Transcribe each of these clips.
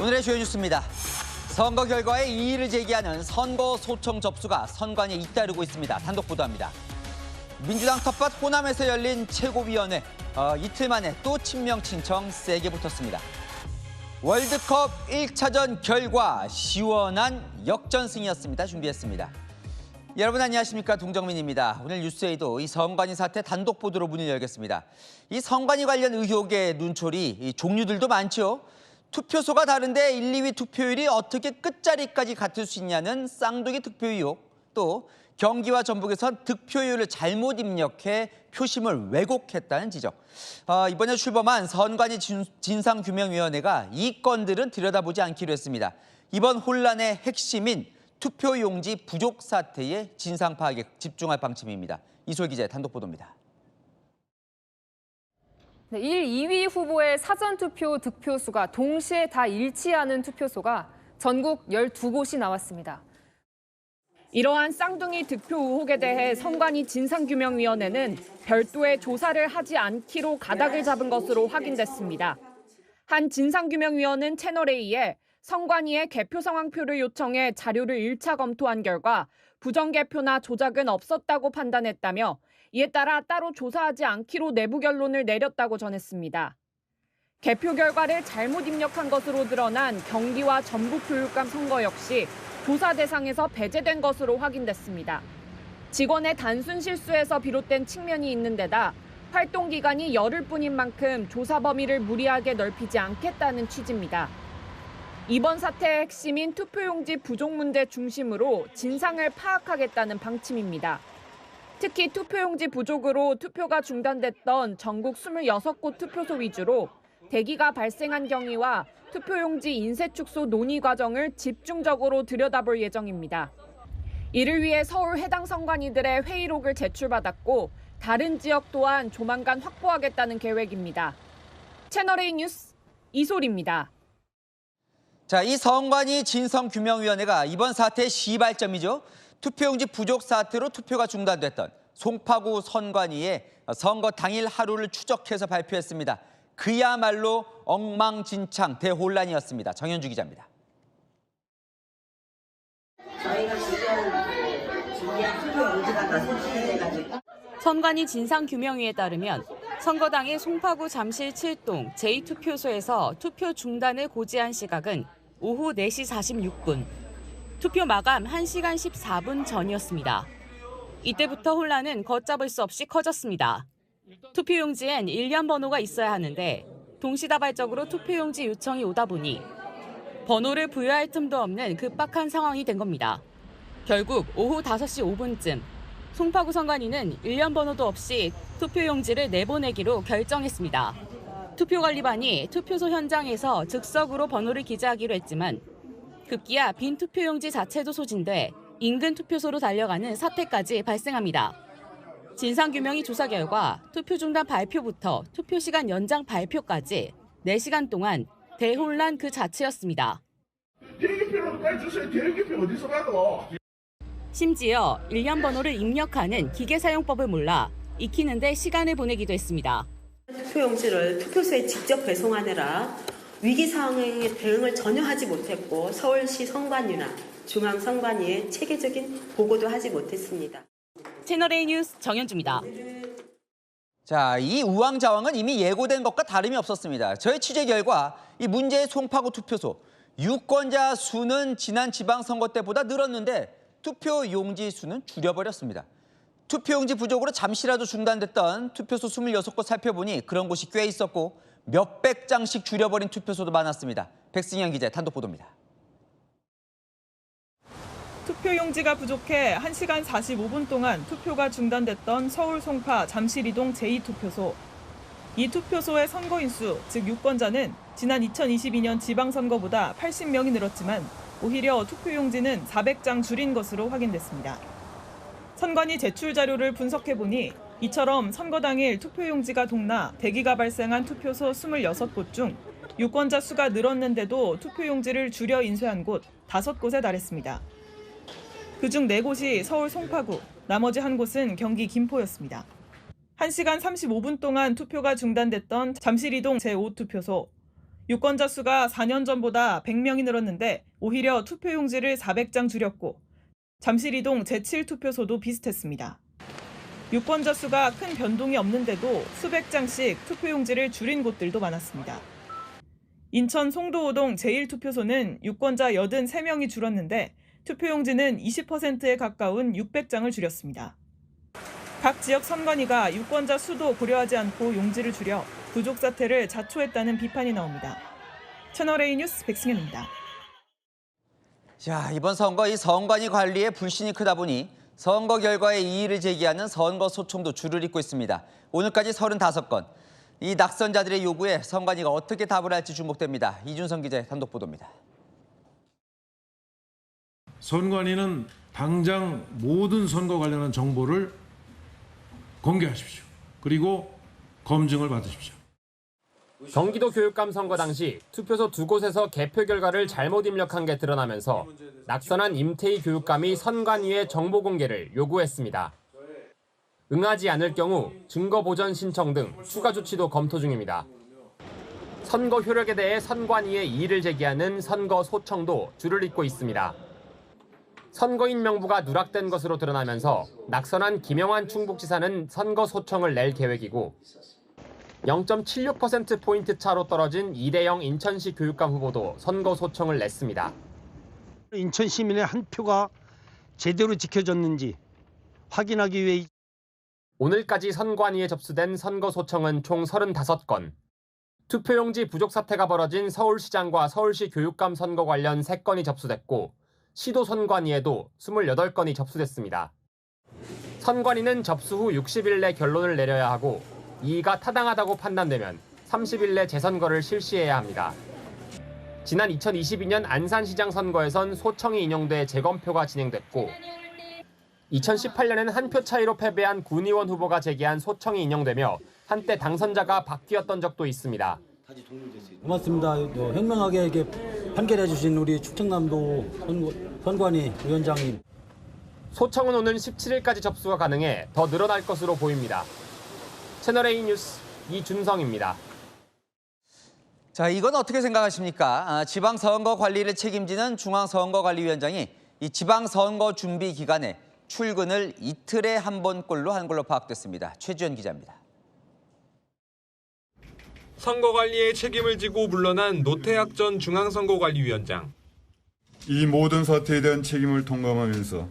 오늘의 주요 뉴스입니다. 선거 결과에 이의를 제기하는 선거 소청 접수가 선관위에 잇따르고 있습니다. 단독 보도합니다. 민주당 텃밭 호남에서 열린 최고위원회. 이틀 만에 또 친명 친청 세게 붙었습니다. 월드컵 1차전 결과 시원한 역전승이었습니다. 준비했습니다. 여러분 안녕하십니까? 동정민입니다. 오늘 뉴스에이도 이 선관위 사태 단독 보도로 문을 열겠습니다. 이 선관위 관련 의혹의 눈초리, 종류들도 많죠. 투표소가 다른데 1, 2위 투표율이 어떻게 끝자리까지 같을 수 있냐는 쌍둥이 투표 의혹, 또 경기와 전북에선 득표율을 잘못 입력해 표심을 왜곡했다는 지적. 이번에 출범한 선관위 진상규명위원회가 이 건들은 들여다보지 않기로 했습니다. 이번 혼란의 핵심인 투표용지 부족 사태의 진상 파악에 집중할 방침입니다. 이솔 기자의 단독 보도입니다. 1, 2위 후보의 사전투표 득표수가 동시에 다 일치하는 투표소가 전국 12곳이 나왔습니다. 이러한 쌍둥이 득표 의혹에 대해 선관위 진상규명위원회는 별도의 조사를 하지 않기로 가닥을 잡은 것으로 확인됐습니다. 한 진상규명위원은 채널A에 선관위에 개표 상황표를 요청해 자료를 1차 검토한 결과 부정개표나 조작은 없었다고 판단했다며 이에 따라 따로 조사하지 않기로 내부 결론을 내렸다고 전했습니다. 개표 결과를 잘못 입력한 것으로 드러난 경기와 전북 교육감 선거 역시 조사 대상에서 배제된 것으로 확인됐습니다. 직원의 단순 실수에서 비롯된 측면이 있는 데다 활동 기간이 열흘 뿐인 만큼 조사 범위를 무리하게 넓히지 않겠다는 취지입니다. 이번 사태의 핵심인 투표용지 부족 문제 중심으로 진상을 파악하겠다는 방침입니다. 특히 투표용지 부족으로 투표가 중단됐던 전국 26곳 투표소 위주로 대기가 발생한 경위와 투표용지 인쇄 축소 논의 과정을 집중적으로 들여다볼 예정입니다. 이를 위해 서울 해당 선관위들의 회의록을 제출받았고 다른 지역 또한 조만간 확보하겠다는 계획입니다. 채널A 뉴스 이솔입니다. 자, 이 선관위 진상규명위원회가 이번 사태의 시발점이죠. 투표용지 부족 사태로 투표가 중단됐던 송파구 선관위의 선거 당일 하루를 추적해서 발표했습니다. 그야말로 엉망진창 대혼란이었습니다. 정현주 기자입니다. 저희가 준비한 투표용지가 다 손실돼가지고. 선관위 진상규명위에 따르면 선거당일 송파구 잠실 7동 제2투표소에서 투표 중단을 고지한 시각은 오후 4시 46분. 투표 마감 1시간 14분 전이었습니다. 이때부터 혼란은 걷잡을 수 없이 커졌습니다. 투표용지엔 일련 번호가 있어야 하는데 동시다발적으로 투표용지 요청이 오다 보니 번호를 부여할 틈도 없는 급박한 상황이 된 겁니다. 결국 오후 5시 5분쯤 송파구 선관위는 일련 번호도 없이 투표용지를 내보내기로 결정했습니다. 투표관리반이 투표소 현장에서 즉석으로 번호를 기재하기로 했지만 급기야 빈 투표용지 자체도 소진돼 인근 투표소로 달려가는 사태까지 발생합니다. 진상규명위 조사 결과 투표 중단 발표부터 투표 시간 연장 발표까지 4시간 동안 대혼란 그 자체였습니다. 대기표라도 빨리 주세요. 대기표 어디서 받아? 심지어 일련 번호를 입력하는 기계 사용법을 몰라 익히는데 시간을 보내기도 했습니다. 투표용지를 투표소에 직접 배송하느라 위기 상황에 대응을 전혀 하지 못했고 서울시 선관위나 중앙선관위에 체계적인 보고도 하지 못했습니다. 채널A 뉴스 정현주입니다. 자, 이 우왕좌왕은 이미 예고된 것과 다름이 없었습니다. 저희 취재 결과 이 문제의 송파구 투표소 유권자 수는 지난 지방선거 때보다 늘었는데 투표용지 수는 줄여버렸습니다. 투표용지 부족으로 잠시라도 중단됐던 투표소 26곳 살펴보니 그런 곳이 꽤 있었고 몇백 장씩 줄여버린 투표소도 많았습니다. 백승현 기자의 단독 보도입니다. 투표용지가 부족해 1시간 45분 동안 투표가 중단됐던 서울 송파 잠실이동 제2투표소. 이 투표소의 선거인 수, 즉 유권자는 지난 2022년 지방선거보다 80명이 늘었지만 오히려 투표용지는 400장 줄인 것으로 확인됐습니다. 선관위 제출 자료를 분석해보니 이처럼 선거 당일 투표용지가 동나 대기가 발생한 투표소 26곳 중 유권자 수가 늘었는데도 투표용지를 줄여 인쇄한 곳 5곳에 달했습니다. 그중 4곳이 서울 송파구, 나머지 1곳은 경기 김포였습니다. 1시간 35분 동안 투표가 중단됐던 잠실이동 제5투표소. 유권자 수가 4년 전보다 100명이 늘었는데 오히려 투표용지를 400장 줄였고 잠실이동 제7투표소도 비슷했습니다. 유권자 수가 큰 변동이 없는데도 수백 장씩 투표용지를 줄인 곳들도 많았습니다. 인천 송도호동 제1투표소는 유권자 83명이 줄었는데 투표용지는 20%에 가까운 600장을 줄였습니다. 각 지역 선관위가 유권자 수도 고려하지 않고 용지를 줄여 부족 사태를 자초했다는 비판이 나옵니다. 채널A 뉴스 백승현입니다. 자, 이번 선거 이 선관위 관리에 불신이 크다 보니 선거 결과에 이의를 제기하는 선거 소송도 줄을 잇고 있습니다. 오늘까지 35건. 이 낙선자들의 요구에 선관위가 어떻게 답을 할지 주목됩니다. 이준성 기자의 단독 보도입니다. 선관위는 당장 모든 선거 관련한 정보를 공개하십시오. 그리고 검증을 받으십시오. 경기도 교육감 선거 당시 투표소 2곳에서 개표 결과를 잘못 입력한 게 드러나면서 낙선한 임태희 교육감이 선관위에 정보 공개를 요구했습니다. 응하지 않을 경우 증거 보전 신청 등 추가 조치도 검토 중입니다. 선거 효력에 대해 선관위에 이의를 제기하는 선거 소청도 줄을 잇고 있습니다. 선거인 명부가 누락된 것으로 드러나면서 낙선한 김영환 충북지사는 선거 소청을 낼 계획이고 0.76%포인트 차로 떨어진 이대영 인천시 교육감 후보도 선거 소청을 냈습니다. 인천 시민의 한 표가 제대로 지켜졌는지 확인하기 위해 오늘까지 선관위에 접수된 선거 소청은 총 35건. 투표용지 부족 사태가 벌어진 서울시장과 서울시 교육감 선거 관련 3건이 접수됐고 시도 선관위에도 28건이 접수됐습니다. 선관위는 접수 후 60일 내 결론을 내려야 하고 이의가 타당하다고 판단되면 30일 내 재선거를 실시해야 합니다. 지난 2022년 안산시장 선거에선 소청이 인용돼 재검표가 진행됐고 2018년엔 한 표 차이로 패배한 군의원 후보가 제기한 소청이 인용되며 한때 당선자가 바뀌었던 적도 있습니다. 고맙습니다. 현명하게 이렇게 판결해 주신 우리 충청남도 선관위 위원장님. 소청은 오는 17일까지 접수가 가능해 더 늘어날 것으로 보입니다. 채널A 뉴스 이준성입니다. 자, 이건 어떻게 생각하십니까? 지방선거 관리를 책임지는 중앙선거관리위원장이 이 지방선거 준비 기간에 출근을 이틀에 한 번꼴로 한 걸로 파악됐습니다. 최주현 기자입니다. 선거관리에 책임을 지고 물러난 노태학 전 중앙선거관리위원장. 이 모든 사태에 대한 책임을 통감하면서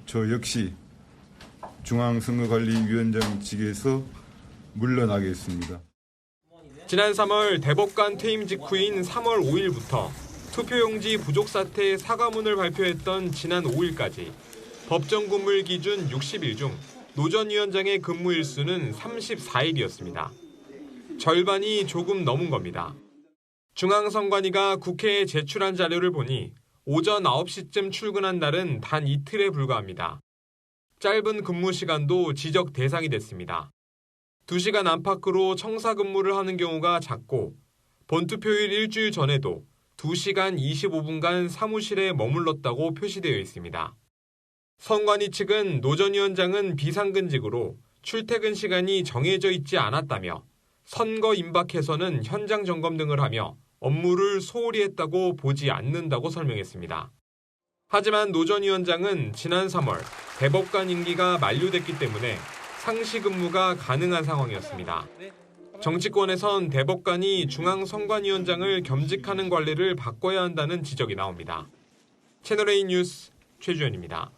저 역시 중앙선거관리위원장직에서 물러나겠습니다. 지난 3월 대법관 퇴임 직후인 3월 5일부터 투표용지 부족 사태 사과문을 발표했던 지난 5일까지 법정 근무일 기준 60일 중 노 전 위원장의 근무 일수는 34일이었습니다. 절반이 조금 넘은 겁니다. 중앙선관위가 국회에 제출한 자료를 보니 오전 9시쯤 출근한 날은 단 이틀에 불과합니다. 짧은 근무 시간도 지적 대상이 됐습니다. 2시간 안팎으로 청사 근무를 하는 경우가 작고 본투표일 일주일 전에도 2시간 25분간 사무실에 머물렀다고 표시되어 있습니다. 선관위 측은 노 전 위원장은 비상근직으로 출퇴근 시간이 정해져 있지 않았다며 선거 임박해서는 현장 점검 등을 하며 업무를 소홀히 했다고 보지 않는다고 설명했습니다. 하지만 노 전 위원장은 지난 3월 대법관 임기가 만료됐기 때문에 상시 근무가 가능한 상황이었습니다. 정치권에선 대법관이 중앙선관위원장을 겸직하는 관례를 바꿔야 한다는 지적이 나옵니다. 채널A 뉴스 최주현입니다.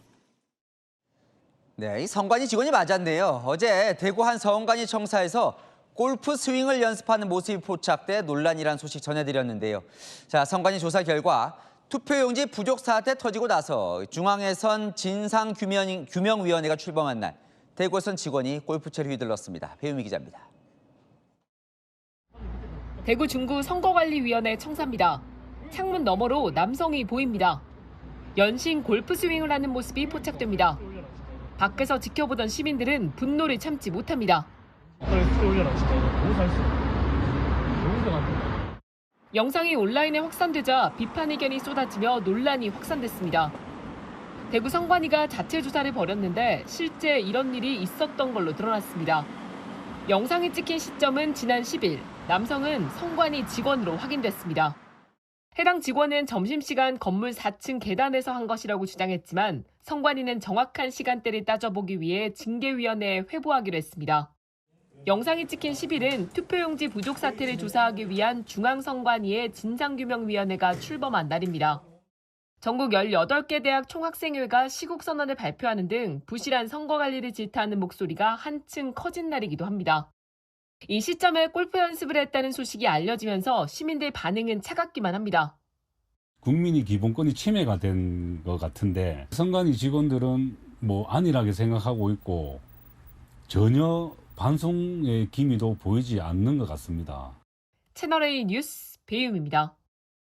네, 이 선관위 직원이 맞았네요. 어제 대구 한 선관위 청사에서 골프 스윙을 연습하는 모습이 포착돼 논란이란 소식 전해드렸는데요. 자, 선관위 조사 결과 투표용지 부족 사태 터지고 나서 중앙에선 진상규명위원회가 출범한 날 대구에선 직원이 골프채를 휘둘렀습니다. 배우미 기자입니다. 대구 중구 선거관리위원회 청사입니다. 창문 너머로 남성이 보입니다. 연신 골프 스윙을 하는 모습이 포착됩니다. 밖에서 지켜보던 시민들은 분노를 참지 못합니다. 영상이 온라인에 확산되자 비판 의견이 쏟아지며 논란이 확산됐습니다. 대구 선관위가 자체 조사를 벌였는데 실제 이런 일이 있었던 걸로 드러났습니다. 영상이 찍힌 시점은 지난 10일, 남성은 선관위 직원으로 확인됐습니다. 해당 직원은 점심시간 건물 4층 계단에서 한 것이라고 주장했지만 선관위는 정확한 시간대를 따져보기 위해 징계위원회에 회부하기로 했습니다. 영상이 찍힌 10일은 투표용지 부족 사태를 조사하기 위한 중앙선관위의 진상규명위원회가 출범한 날입니다. 전국 18개 대학 총학생회가 시국선언을 발표하는 등 부실한 선거관리를 질타하는 목소리가 한층 커진 날이기도 합니다. 이 시점에 골프 연습을 했다는 소식이 알려지면서 시민들 반응은 차갑기만 합니다. 국민이 기본권이 침해가 된 것 같은데 선관위 직원들은 안일하게 생각하고 있고 전혀 반성의 기미도 보이지 않는 것 같습니다. 채널A 뉴스 배유미입니다.